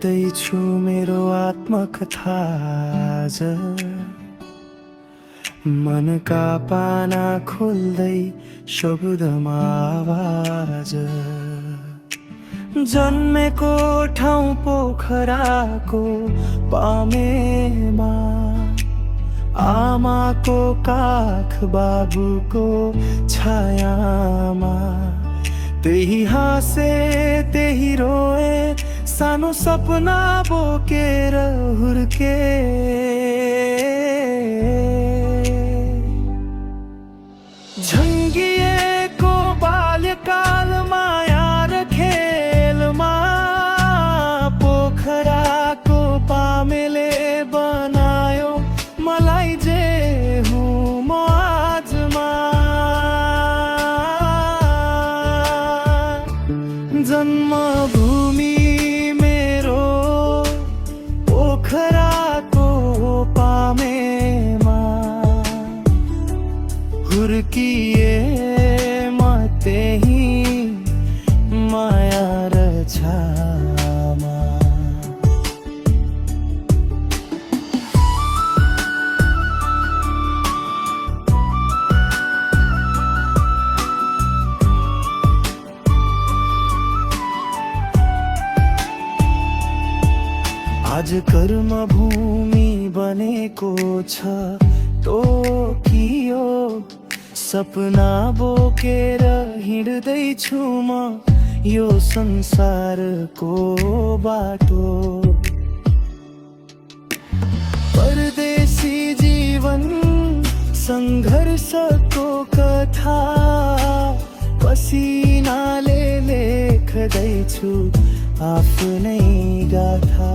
हिँड्दैछु मेरो आत्मकथा आज। मनका पाना खोल्दै शब्दमा आवाज। जन्मेको ठाउँ पोखराको पामेमा, आमाको काख बाबुको छायामा। त्यही हाँसे त्यही रोए, सानो सपना बोकेर हुर्के। झङ्गिएको बाल्यकाल माया र खेलमा, पोखराको पामेले बनायो मलाई जे हुँ म आजमा। जन्मभूमि मेरो पोखराको पामेमा, हुर्किए म त्यही माया र छायामा। आज कर्मभूमि बनेको छ टोकियो। सपना बोकेर हिँड्दैछु म यो संसारको बाटो। परदेशी जीवन सङ्घर्षको कथा, पसिनाले लेख्दैछु आफ्नै गाथा।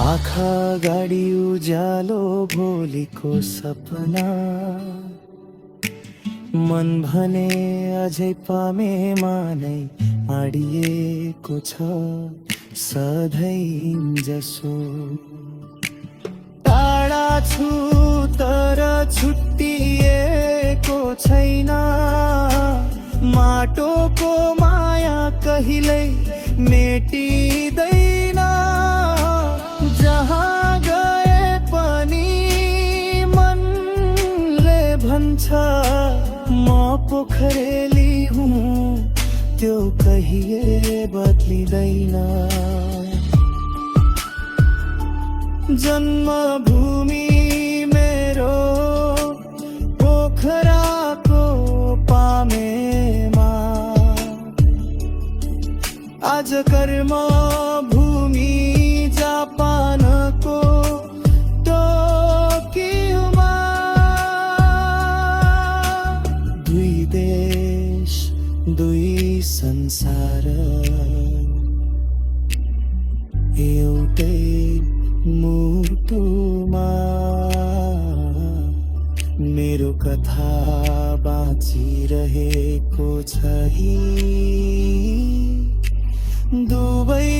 आँखा गाडी उज्यालो भोलिको सपना, मन भने अझै पामेमा नै अडिएको छ सधैँ जसो। टाढा छु तर छुट्टिएको छैन, माटोको माया कहिल्यै मेटिँदैन। जहाँ गए पनि मनले भन्छ म पोखरेली हुँ, त्यो कहिल्यै बदलिँदैन। जन्मभूमि मेरो पोखराको पामेमा, आज कर्म भूमि जापानको टोकियोमा। दुई देश दुई संसार, एउटै मुटुमा। मेरो कथा बाँचिरहेको छ दुवै